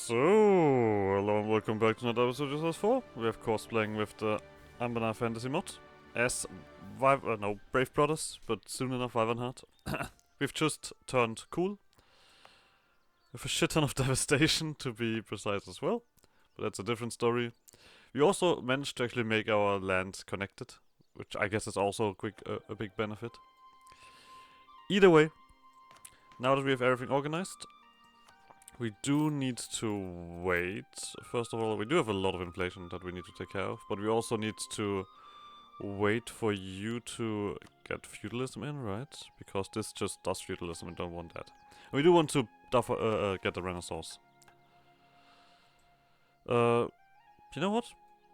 So, hello and welcome back to another episode of EU4. We are of course playing with the Anbennar fantasy mod as Brave Brothers, but soon enough Wyvernheart. We've just turned cool with a shit ton of devastation, to be precise as well, but that's a different story. We also managed to actually make our land connected, which I guess is also a big benefit. Either way, now that we have everything organized, we do need to wait. First of all, we do have a lot of inflation that we need to take care of, but we also need to wait for you to get feudalism in, right? Because this just does feudalism and don't want that. And we do want to get the Renaissance. You know what?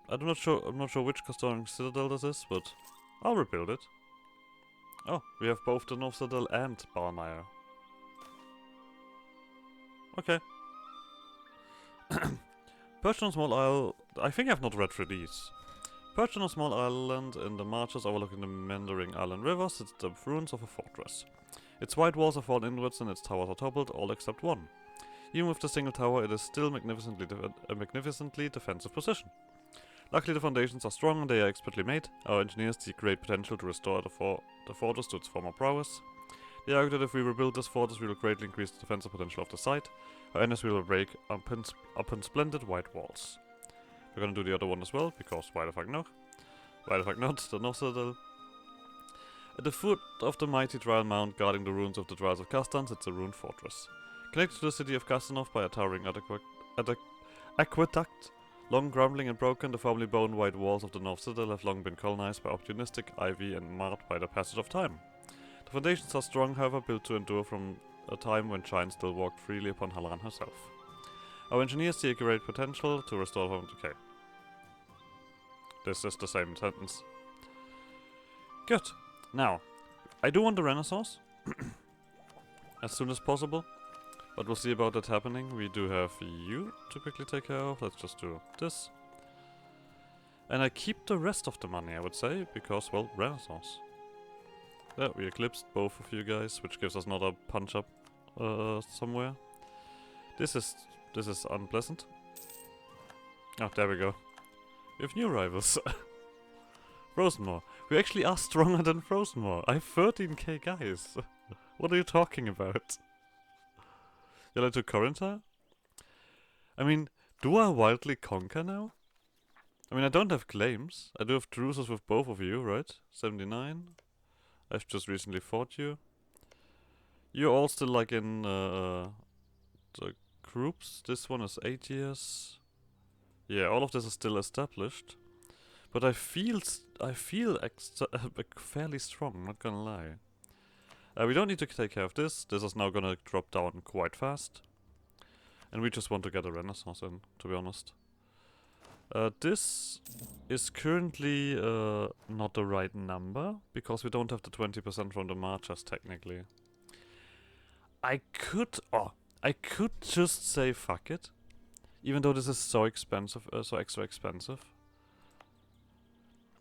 I'm not sure which Castorian Citadel this is, but I'll rebuild it. Oh, we have both the North Citadel and Barmeyer. Okay. Perched on a small isle. I think I've not read through these. Perched on a small island in the marshes overlooking the meandering island river sits the ruins of a fortress. Its white walls are fallen inwards and its towers are toppled, all except one. Even with the single tower, it is still a magnificently defensive position. Luckily, the foundations are strong and they are expertly made. Our engineers see great potential to restore the fortress to its former prowess. They argue that if we rebuild this fortress, we will greatly increase the defensive potential of the site. Our enemies will break upon splendid white walls. We're gonna do the other one as well, because why the fuck not? Why the fuck not? The North Citadel. At the foot of the mighty Trial Mount, guarding the ruins of the Trials of Castan, sits a ruined fortress. Connected to the city of Castanov by a towering aqueduct, long crumbling and broken, the formerly bone white walls of the North Citadel have long been colonized by opportunistic ivy and marred by the passage of time. The foundations are strong, however, built to endure from a time when Shine still walked freely upon Halran herself. Our engineers see a great potential to restore home decay. This is the same sentence. Good. Now, I do want the Renaissance as soon as possible, but we'll see about that happening. We do have you to quickly take care of. Let's just do this. And I keep the rest of the money, I would say, because, well, Renaissance. Yeah, we eclipsed both of you guys, which gives us another punch up somewhere. This is unpleasant. Oh, there we go. We have new rivals. Frozenmore. We actually are stronger than Frozenmore. I have 13k guys. What are you talking about? You're like to Corinthia? I mean, do I wildly conquer now? I mean, I don't have claims. I do have truces with both of you, right? 79. I've just recently fought you. You're all still like in the groups. This one is 8 years. Yeah, all of this is still established. But I feel fairly strong, not gonna lie. We don't need to take care of this. This is now gonna drop down quite fast. And we just want to get a Renaissance in, to be honest. This is currently not the right number, because we don't have the 20% from the marchers, technically. I could just say fuck it, even though this is so expensive, so extra expensive.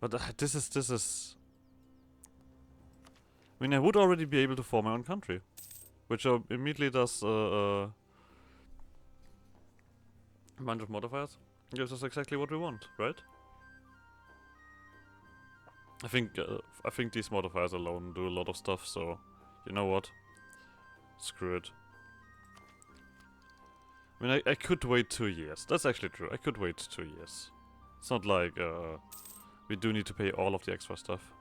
But this is. I mean, I would already be able to form my own country, which immediately does a bunch of modifiers. Gives us exactly what we want, right? I think these modifiers alone do a lot of stuff. So, you know what? Screw it. I mean, I could wait 2 years. That's actually true. I could wait 2 years. It's not like we do need to pay all of the extra stuff.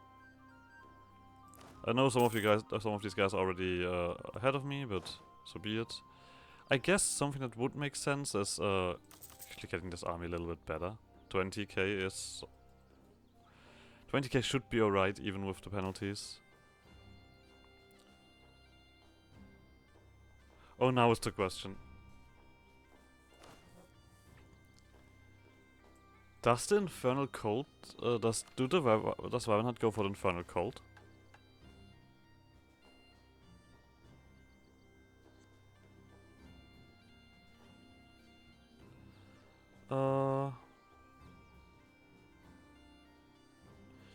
I know some of these guys are already ahead of me, but so be it. I guess something that would make sense is actually getting this army a little bit better. 20k should be alright, even with the penalties. Oh, now is the question. Does the Infernal Cold, does Wyvernheart go for the Infernal Cold?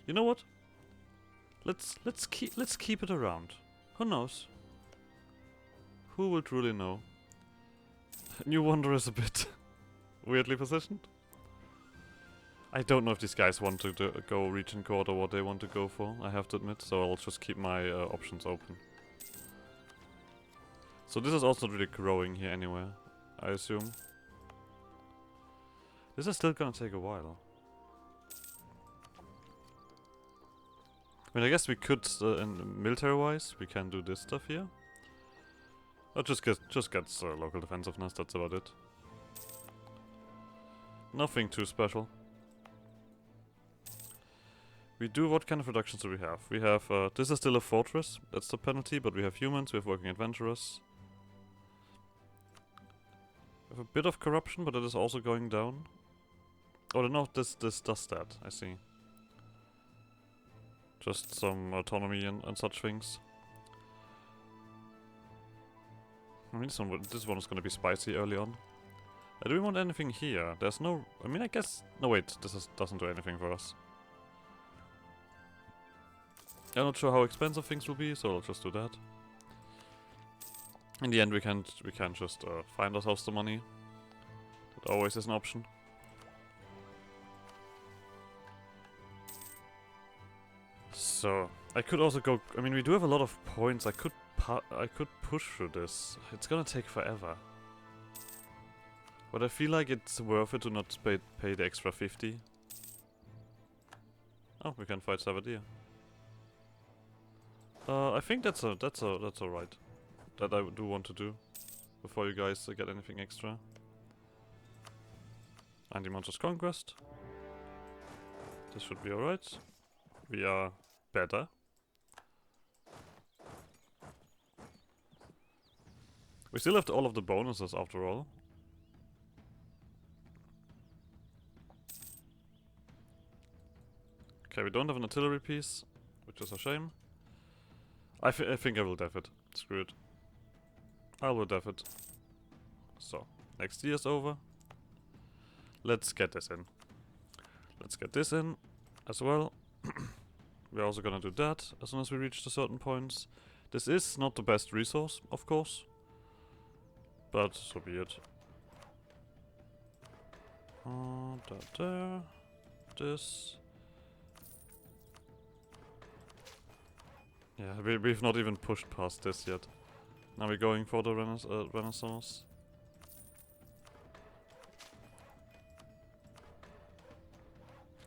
You know what? Let's keep it around. Who knows? Who will truly know? New Wonder is a bit weirdly positioned. I don't know if these guys want to go region court or what they want to go for, I have to admit, so I'll just keep my options open. So this is also not really growing here anywhere, I assume. This is still gonna take a while. I mean, I guess we could, military-wise, we can do this stuff here. Or just gets local defensiveness, that's about it. Nothing too special. We do, what kind of reductions do we have? We have, this is still a fortress, that's the penalty, but we have humans, we have working adventurers. We have a bit of corruption, but it is also going down. Oh no, this does that, I see. Just some autonomy and such things. I mean, this one is gonna be spicy early on. Do we want anything here? There's no... I mean, I guess... No, wait, doesn't do anything for us. I'm not sure how expensive things will be, so I'll just do that. In the end, we can just find ourselves the money. That always is an option. So I could also go. I mean, we do have a lot of points. I could push through this. It's gonna take forever. But I feel like it's worth it to not pay the extra 50. Oh, we can fight Savadir. I think that's alright. That I do want to do before you guys get anything extra. Anti-Monsters Conquest. This should be alright. We are better. We still have all of the bonuses after all. Okay, we don't have an artillery piece, which is a shame. I think I will def it. Screw it. I will def it. So, next year's over. Let's get this in. Let's get this in as well. We're also gonna do that as soon as we reach the certain points. This is not the best resource, of course. But so be it. That there. This. Yeah, we've not even pushed past this yet. Now we're going for the Renaissance.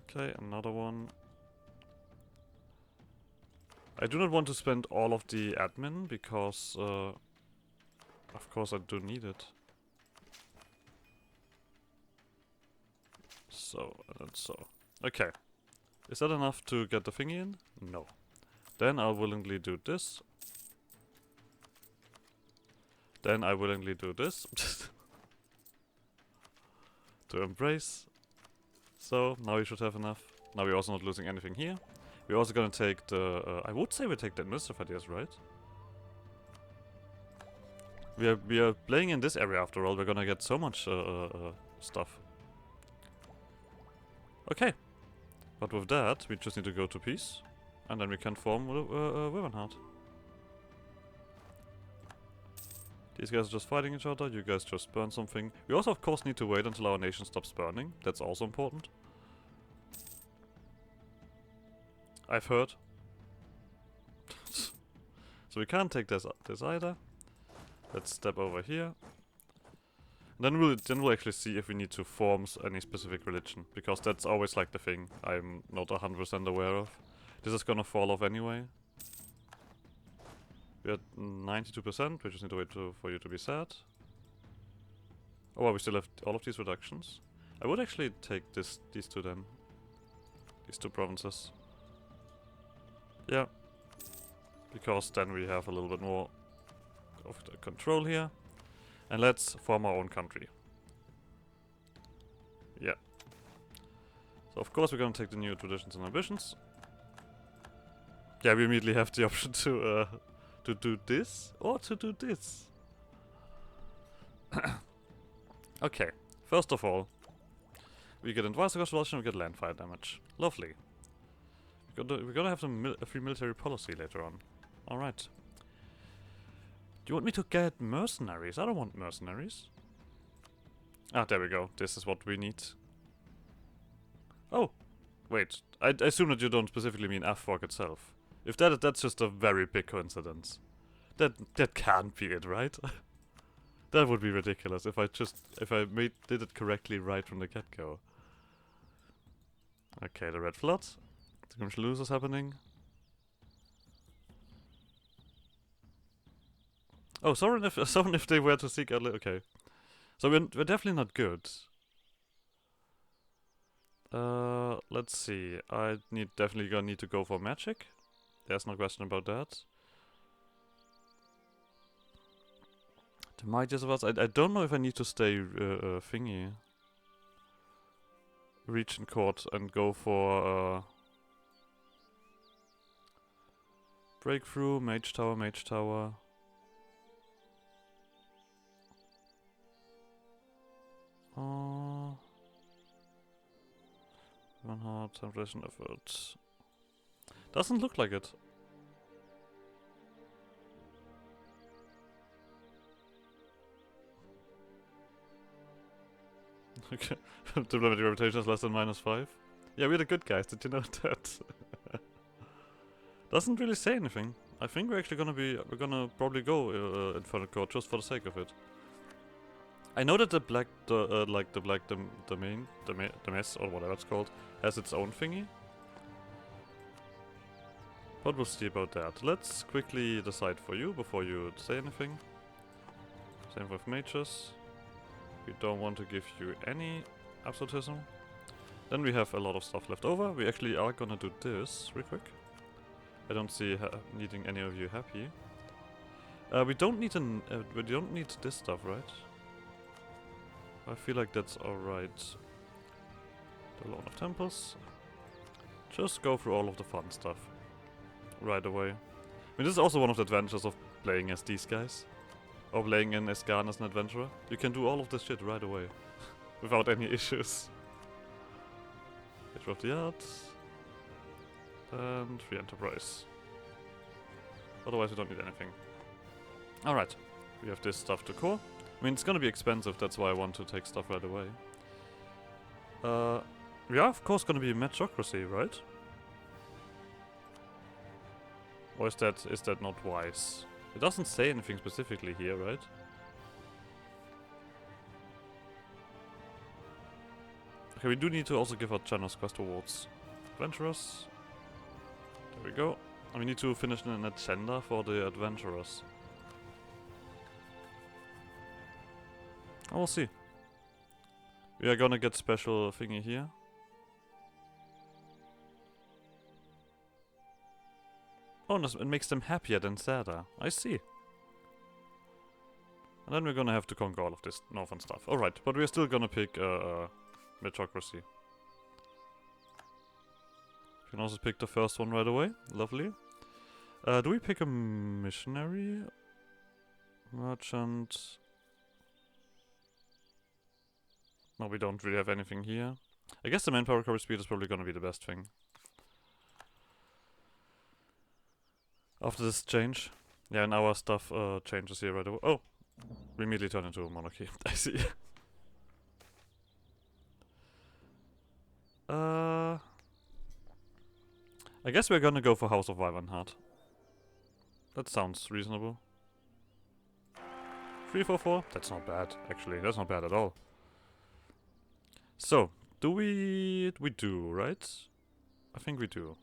Okay, another one. I do not want to spend all of the admin because, of course I do need it. So, and so. Okay. Is that enough to get the thingy in? No. Then I'll willingly do this. Then I willingly do this. To embrace. So, now we should have enough. Now we're also not losing anything here. We're also gonna take the... I would say we take the administrative ideas, right? We are playing in this area after all. We're gonna get so much stuff. Okay. But with that, we just need to go to peace. And then we can form Wyvernheart. These guys are just fighting each other. You guys just burn something. We also, of course, need to wait until our nation stops burning. That's also important. I've heard. So we can't take this either. Let's step over here. Then we'll actually see if we need to form any specific religion, because that's always like the thing I'm not 100% aware of. This is gonna fall off anyway. We're at 92%. We just need to wait for you to be sad. Oh, well, we still have all of these reductions. I would actually take these two then. These two provinces. Yeah. Because then we have a little bit more of the control here. And let's form our own country. Yeah. So of course we're gonna take the new traditions and ambitions. Yeah, we immediately have the option to do this or to do this. Okay. First of all, we get advanced consolidation, we get landfire damage. Lovely. We're gonna have a free military policy later on. Alright. Do you want me to get mercenaries? I don't want mercenaries. Ah, there we go. This is what we need. Oh, wait. I assume that you don't specifically mean F-Fork itself. If that's just a very big coincidence. That can't be it, right? That would be ridiculous if I did it correctly right from the get-go. Okay, the red flood. The commercial lose is happening. Oh, sorry if they were to seek out. Okay, so we're definitely not good. Let's see. Definitely gonna need to go for magic. There's no question about that. The mightiest of us. I don't know if I need to stay thingy. Region court and go for breakthrough, mage tower, mage tower. Wyvernheart, temptation effort. Doesn't look like it. Okay. Diplomatic reputation is less than -5. Yeah, we're the good guys, did you know that? Doesn't really say anything. I think we're actually gonna probably go Infernal Court just for the sake of it. I know that the black domain, the mess or whatever it's called, has its own thingy. But we'll see about that. Let's quickly decide for you before you say anything. Same with mages. We don't want to give you any absolutism. Then we have a lot of stuff left over. We actually are gonna do this real quick. I don't see needing any of you happy. We don't need this stuff, right? I feel like that's alright. The Lord of Temples. Just go through all of the fun stuff right away. I mean, this is also one of the advantages of playing as these guys. Or playing in Escan as an adventurer. You can do all of this shit right away. Without any issues. Picture of the Arts. And free enterprise. Otherwise we don't need anything. Alright. We have this stuff to core. I mean, it's gonna be expensive, that's why I want to take stuff right away. We are of course gonna be meritocracy, right? Or is that not wise? It doesn't say anything specifically here, right? Okay, we do need to also give out generous quest awards. Adventurers. There we go. And we need to finish an agenda for the adventurers. Oh, we'll see. We are gonna get special thingy here. Oh, it makes them happier than sadder. I see. And then we're gonna have to conquer all of this northern stuff. Alright, but we're still gonna pick meritocracy. We can also pick the first one right away. Lovely. Do we pick a missionary? Merchant. No, we don't really have anything here. I guess the manpower recovery speed is probably gonna be the best thing. After this change. Yeah, and our stuff changes here right away. Oh! We immediately turn into a monarchy. I see. I guess we're gonna go for House of Wyvernheart. That sounds reasonable. 344? That's not bad, actually. That's not bad at all. So, we do, right? I think we do.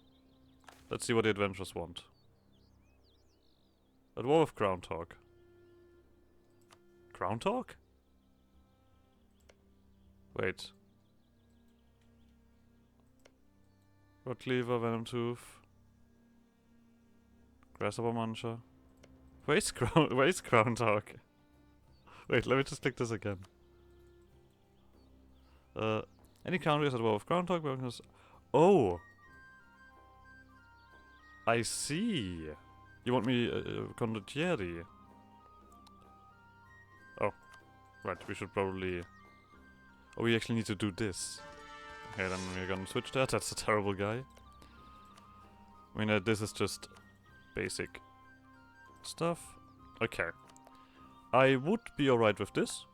Let's see what the adventurers want. A war of Crown Talk. Crown Talk? Wait. Rod Cleaver, Venom Tooth. Grasshopper Muncher. Where is Crown Talk? Wait, let me just click this again. Any countries at war of Crown Talk? Oh! I see! You want me condottieri? Oh. Right, we should probably... Oh, we actually need to do this. Okay, then we're gonna switch that. That's a terrible guy. I mean, this is just basic stuff. Okay. I would be alright with this.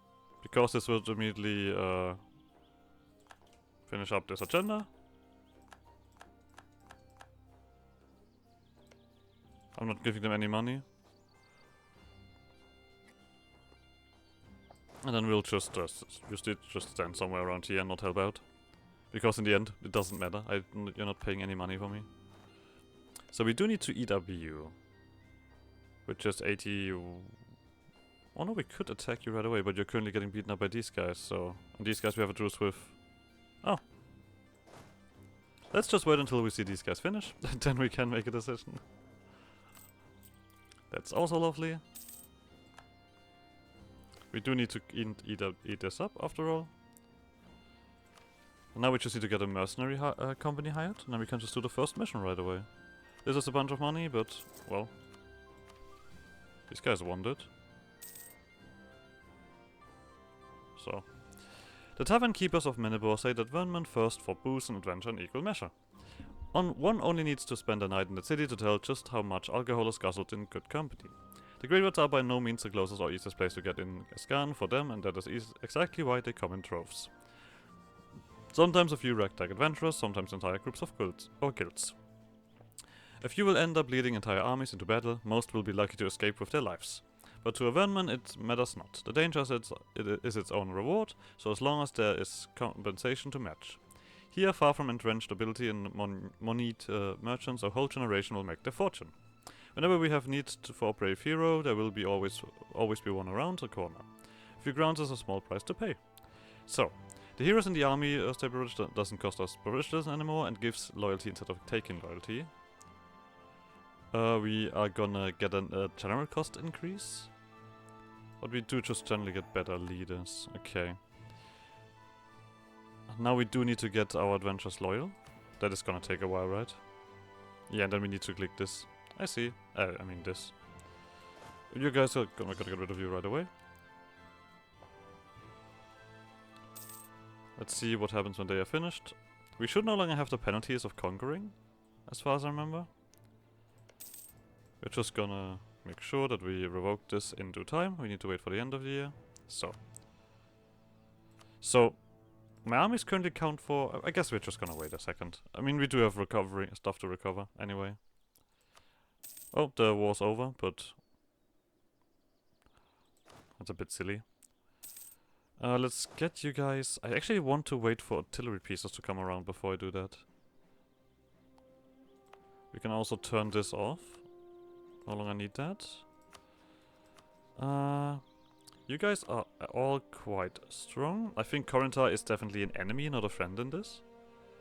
Because this would immediately finish up this agenda. I'm not giving them any money. And then we'll just stand somewhere around here and not help out. Because in the end, it doesn't matter. You're not paying any money for me. So we do need to eat up you. With just 80... Oh no, we could attack you right away, but you're currently getting beaten up by these guys, so... And these guys we have a truce with. Oh. Let's just wait until we see these guys finish, then we can make a decision. That's also lovely. We do need to eat this up, after all. And now we just need to get a mercenary company hired, and then we can just do the first mission right away. This is a bunch of money, but, well... These guys want it. So. The Tavern Keepers of Menibor say that Wyvernheart first for booze and adventure in equal measure. One only needs to spend a night in the city to tell just how much alcohol is guzzled in good company. The graveyards are by no means the closest or easiest place to get in a scan for them, and that is exactly why they come in droves. Sometimes a few ragtag adventurers, sometimes entire groups of guilds. A few will end up leading entire armies into battle, most will be lucky to escape with their lives. But to a Wyvernheart it matters not. The danger is its own reward, so as long as there is compensation to match. Here, far from entrenched ability and moneyed merchants, a whole generation will make their fortune. Whenever we have need for a brave hero, there will always be one around the corner. A few grounds is a small price to pay. So, the heroes in the army stay privileged doesn't cost us privileges anymore and gives loyalty instead of taking loyalty. We are gonna get a general cost increase. But we do just generally get better leaders. Okay. Now we do need to get our adventurers loyal. That is gonna take a while, right? Yeah, and then we need to click this. I see. I mean this. You guys are gonna get rid of you right away. Let's see what happens when they are finished. We should no longer have the penalties of conquering, as far as I remember. We're just gonna make sure that we revoke this in due time. We need to wait for the end of the year. So, my armies currently count for... I guess we're just gonna wait a second. I mean, we do have stuff to recover anyway. Oh, the war's over, but... That's a bit silly. Let's get you guys... I actually want to wait for artillery pieces to come around before I do that. We can also turn this off. No longer need that. You guys are all quite strong. I think Corinthar is definitely an enemy, not a friend in this.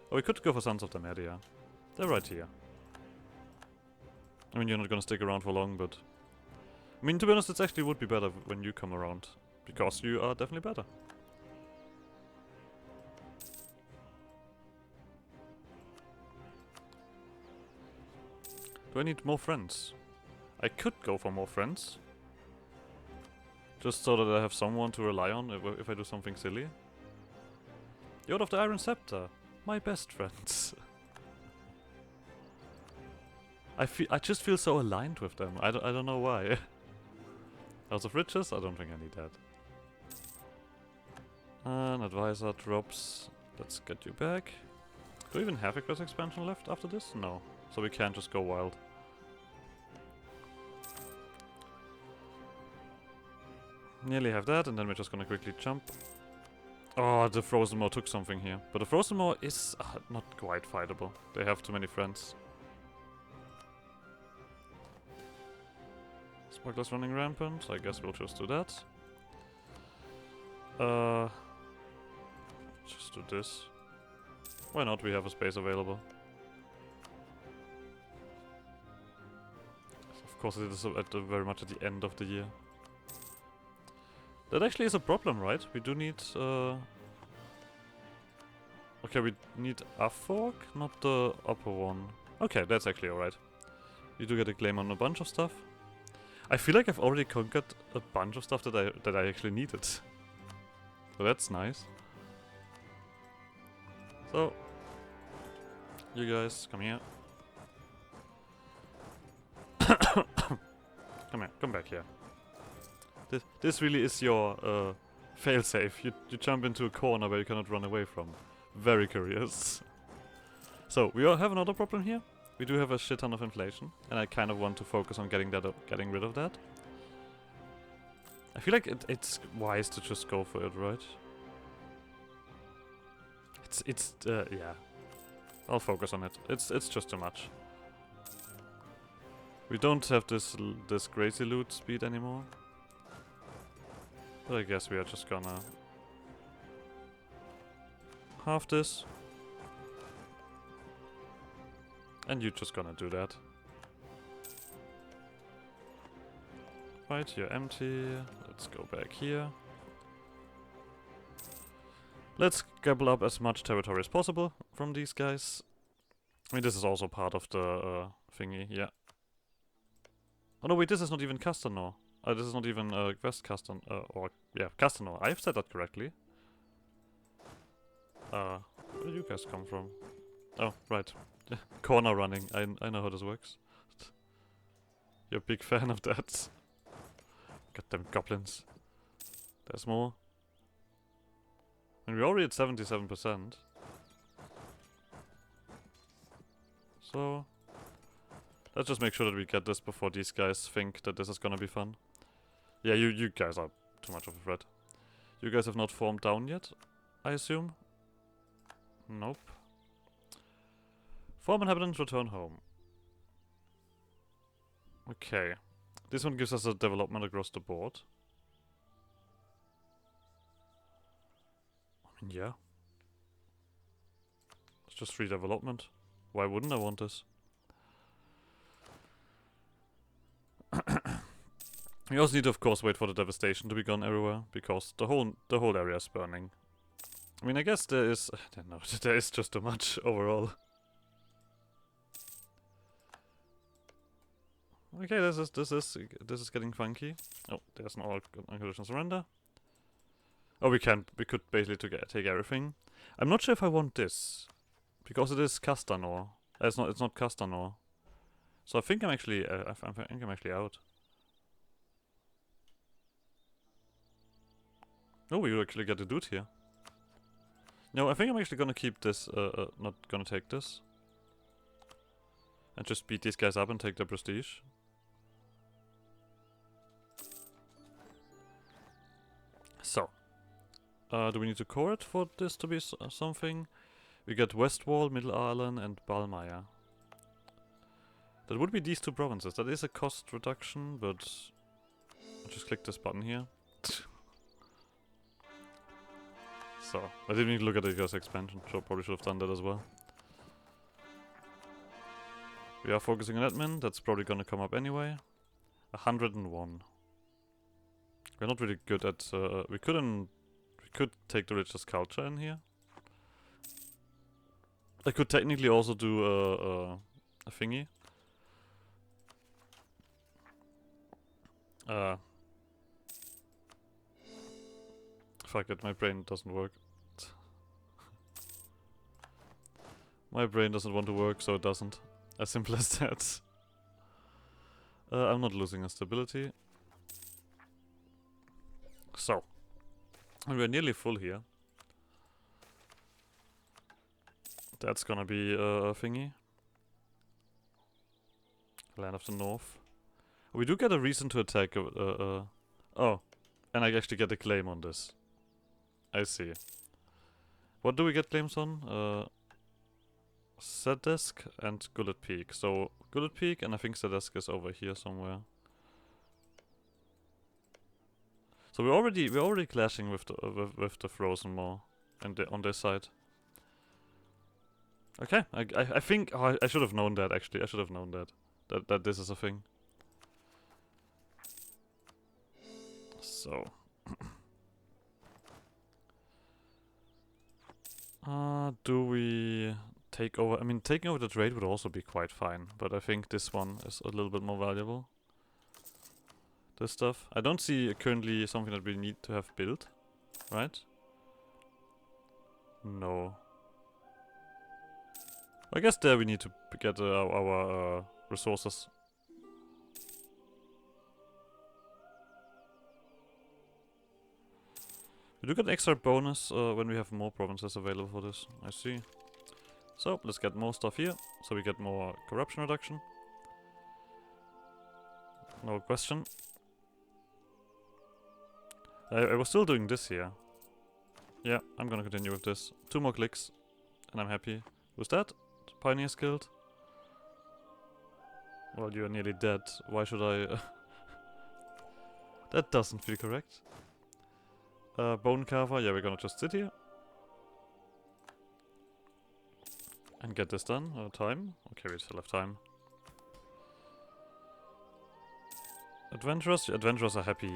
Oh, we could go for Sons of the Media. They're right here. I mean, you're not gonna stick around for long, but... I mean, to be honest, it actually would be better when you come around. Because you are definitely better. Do I need more friends? I could go for more friends. Just so that I have someone to rely on if I do something silly. The Order of the Iron Scepter. My best friends. I just feel so aligned with them. I don't know why. House of Riches? I don't think I need that. An advisor drops. Let's get you back. Do we even have a quest expansion left after this? No. So we can't just go wild. Nearly have that, and then we're just gonna quickly jump. Oh, the Frozen Moor took something here. But the Frozen Moor is not quite fightable. They have too many friends. Smugglers running rampant. I guess we'll just do that. Just do this. Why not? We have a space available. Of course it is very much at the end of the year. That actually is a problem, right? We do need... Okay, we need a fork, not the upper one. Okay, that's actually alright. You do get a claim on a bunch of stuff. I feel like I've already conquered a bunch of stuff that I actually needed. So that's nice. So... You guys, come here. Come here, come back here. This really is your Fail safe. You jump into a corner where you cannot run away from. Very curious. So, we all have another problem here. We do have a shit ton of inflation, and I kind of want to focus on getting rid of that. I feel like it's wise to just go for it, right? Yeah. I'll focus on it. It's just too much. We don't have this crazy loot speed anymore. But I guess we are just gonna half this. And you're just gonna do that. Right, you're empty. Let's go back here. Let's gobble up as much territory as possible from these guys. I mean, this is also part of the thingy, yeah. Oh no, wait, this is not even Castanor. This is not even West Castan, or, yeah, Castanor. I've said that correctly. Where do you guys come from? Oh, right. Corner running. I know how this works. You're a big fan of that. Goddamn goblins. There's more. And we're already at 77%. So let's just make sure that we get this before these guys think that this is gonna be fun. Yeah, you guys are too much of a threat. You guys have not formed down yet, I assume? Nope. Form inhabitants return home. Okay. This one gives us a development across the board. I mean, yeah. It's just free development. Why wouldn't I want this? We also need to, of course, wait for the devastation to be gone everywhere, because the whole area is burning. I mean, I guess there is... I don't know, there is just too much overall. Okay, this is getting funky. Oh, there's an unconditional surrender. Oh, we could basically take everything. I'm not sure if I want this, because it is Castanor. It's not Castanor. So I think I'm actually out. Oh, we actually get the dude here. No, I think I'm actually gonna keep this. Not gonna take this, and just beat these guys up and take their prestige. So, do we need to core it for this to be something? We get Westwall, Middle Ireland, and Balmaya. That would be these two provinces. That is a cost reduction, but I'll just click this button here. So, I didn't even look at the US expansion. Probably should have done that as well. We are focusing on admin. That's probably gonna come up anyway. 101. We're not really good at... we could take the richest culture in here. I could technically also do a thingy. Fuck it, my brain doesn't work. My brain doesn't want to work, so it doesn't. As simple as that. I'm not losing a stability. So. And we're nearly full here. That's gonna be a thingy. Land of the North. We do get a reason to attack. Oh, and I actually get a claim on this. I see. What do we get claims on? Sadesk and Gullet Peak. So Gullet Peak, and I think Sadesk is over here somewhere. So we're already clashing with the Frozen Maw on this side. Okay, I think I should have known that actually. I should have known that this is a thing. So do we take over? I mean, taking over the trade would also be quite fine, but I think this one is a little bit more valuable. This stuff. I don't see currently something that we need to have built, right? No. I guess there we need to get our resources. We do get an extra bonus when we have more provinces available for this. I see. So, let's get more stuff here, so we get more corruption reduction. No question. I was still doing this here. Yeah, I'm gonna continue with this. 2 more clicks, and I'm happy. Who's that? Pioneer skilled? Well, you're nearly dead. Why should I... That doesn't feel correct. Bone carver, yeah, we're gonna just sit here. And get this done. Time. Okay, we still have time. Adventurers? Adventurers are happy.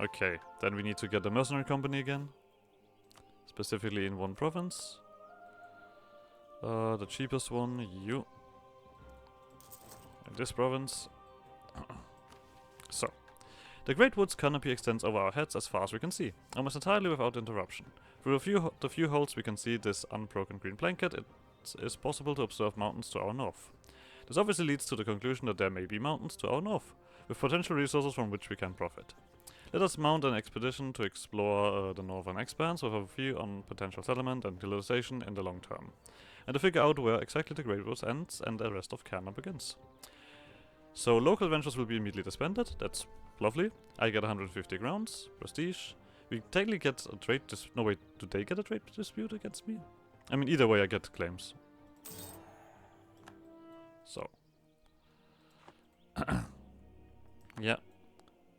Okay, then we need to get the mercenary company again. Specifically in one province. The cheapest one, you. In this province. So. The Great Woods canopy extends over our heads as far as we can see, almost entirely without interruption. Through the few holes we can see this unbroken green blanket, it is possible to observe mountains to our north. This obviously leads to the conclusion that there may be mountains to our north, with potential resources from which we can profit. Let us mount an expedition to explore the northern expanse with a view on potential settlement and utilization in the long term, and to figure out where exactly the Great Woods ends and the rest of Canada begins. So local adventures will be immediately disbanded, that's lovely. I get 150 grounds, prestige. We technically get a trade no wait, do they get a trade dispute against me? I mean, either way I get claims. So. Yeah.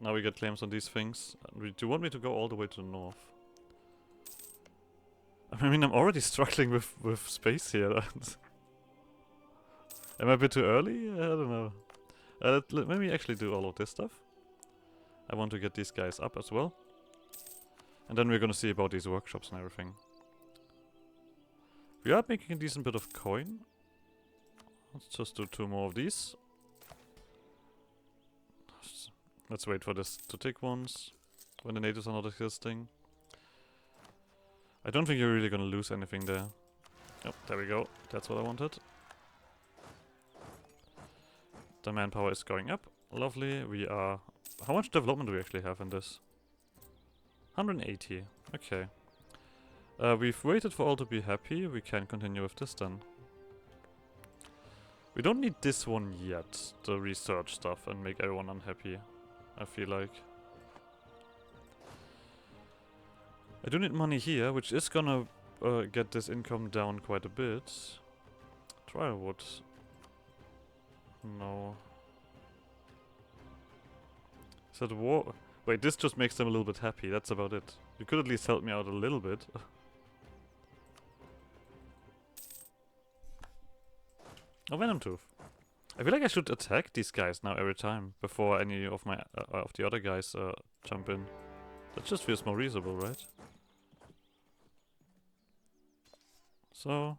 Now we get claims on these things. Do you want me to go all the way to the north? I mean, I'm already struggling with space here. Am I a bit too early? I don't know. Let me actually do all of this stuff. I want to get these guys up as well. And then we're gonna see about these workshops and everything. We are making a decent bit of coin. Let's just do 2 more of these. Let's wait for this to tick once, when the natives are not existing. I don't think you're really gonna lose anything there. Oh, there we go. That's what I wanted. The manpower is going up. Lovely. We are... How much development do we actually have in this? 180. Okay. We've waited for all to be happy. We can continue with this then. We don't need this one yet, the research stuff, and make everyone unhappy, I feel like. I do need money here, which is gonna get this income down quite a bit. Trialwood. No. Is that war? Wait, this just makes them a little bit happy, that's about it. You could at least help me out a little bit. Oh, Venom Tooth. I feel like I should attack these guys now every time, before any of my of the other guys jump in. That just feels more reasonable, right? So,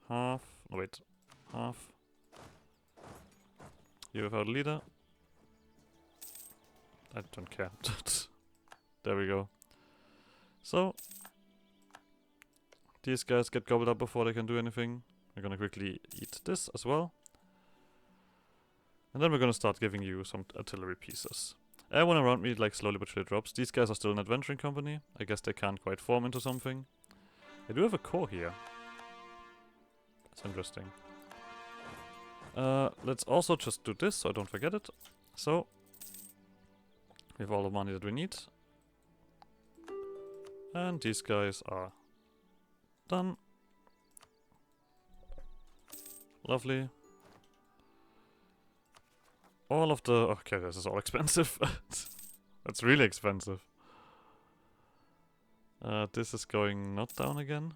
half, oh wait, half. You without a leader. I don't care. There we go. So, these guys get gobbled up before they can do anything. We're gonna quickly eat this as well. And then we're gonna start giving you some artillery pieces. Everyone around me like slowly but surely drops. These guys are still an adventuring company. I guess they can't quite form into something. I do have a core here. That's interesting. Let's also just do this so I don't forget it. So, we have all the money that we need. And these guys are done. Lovely. All of the... Okay, this is all expensive. That's really expensive. This is going not down again.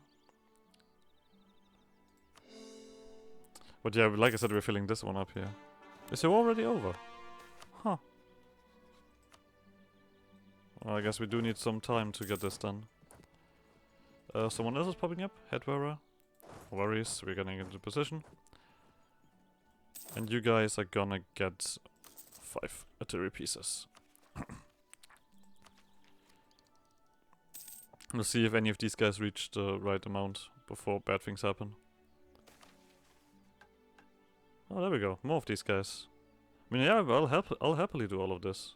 But yeah, like I said, we're filling this one up here. Is it already over? Huh. Well, I guess we do need some time to get this done. Someone else is popping up. Headwearer. No worries, we're getting into position. And you guys are gonna get 5 artillery pieces. We'll see if any of these guys reach the right amount before bad things happen. Oh, there we go. More of these guys. I mean, yeah, I'll happily do all of this.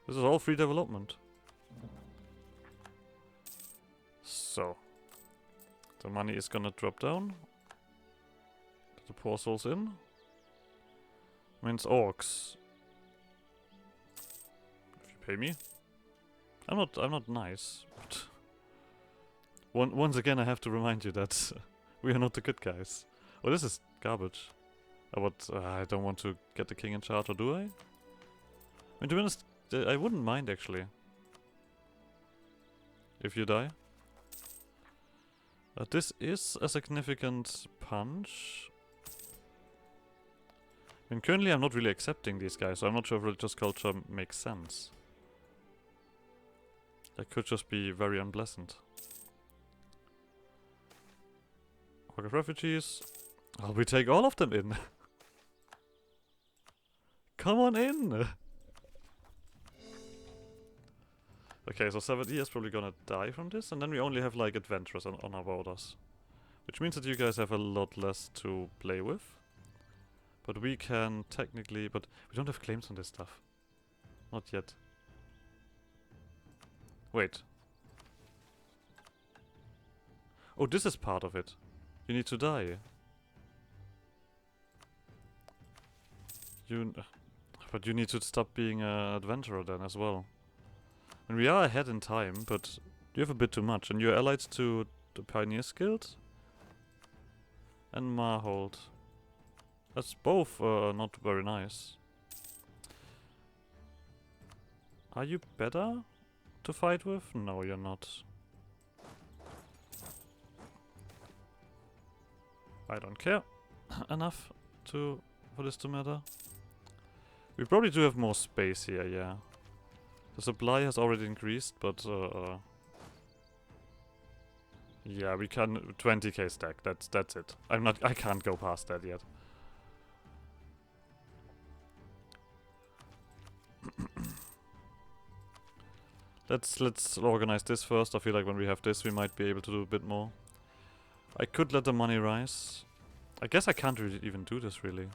This is all free development. So. The money is gonna drop down. The poor souls in. Means orcs. If you pay me. I'm not nice, but once again I have to remind you that we are not the good guys. Oh, this is garbage. I don't want to get the king in charge, or do I? I mean, to be honest, I wouldn't mind actually. If you die. This is a significant punch. I mean, currently I'm not really accepting these guys, so I'm not sure if religious culture makes sense. That could just be very unpleasant. Horde of refugees. Oh, we take all of them in. Come on in! Okay, so 70 is probably gonna die from this, and then we only have like adventurers on our borders. Which means that you guys have a lot less to play with. But we can technically... But we don't have claims on this stuff. Not yet. Wait. Oh, this is part of it. You need to die. But you need to stop being an adventurer then as well. And we are ahead in time, but you have a bit too much. And you're allied to the Pioneers Guild and Marhold. That's both not very nice. Are you better to fight with? No, you're not. I don't care enough for this to matter. We probably do have more space here, yeah. The supply has already increased, but yeah, we can 20k stack. That's it. I can't go past that yet. Let's organize this first. I feel like when we have this, we might be able to do a bit more. I could let the money rise. I guess I can't really even do this, really.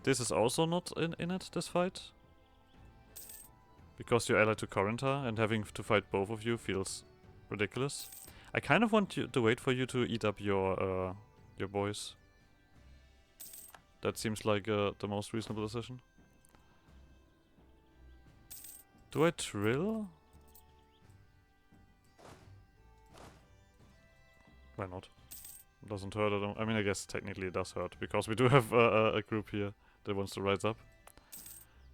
This is also not in it, this fight. Because you're allied to Corinthar, and having to fight both of you feels ridiculous. I kind of want to wait for you to eat up your boys. That seems like the most reasonable decision. Do I trill? Why not? Doesn't hurt at all. I mean, I guess technically it does hurt, because we do have a group here that wants to rise up.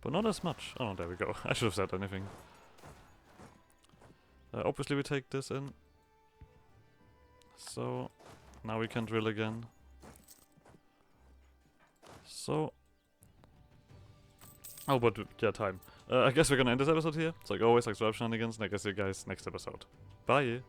But not as much. Oh, there we go. I should have said anything. Obviously we take this in. So, now we can drill again. So... Oh, but yeah, time. I guess we're gonna end this episode here. It's like always, like Shenanigans, and I guess see you guys next episode. Bye!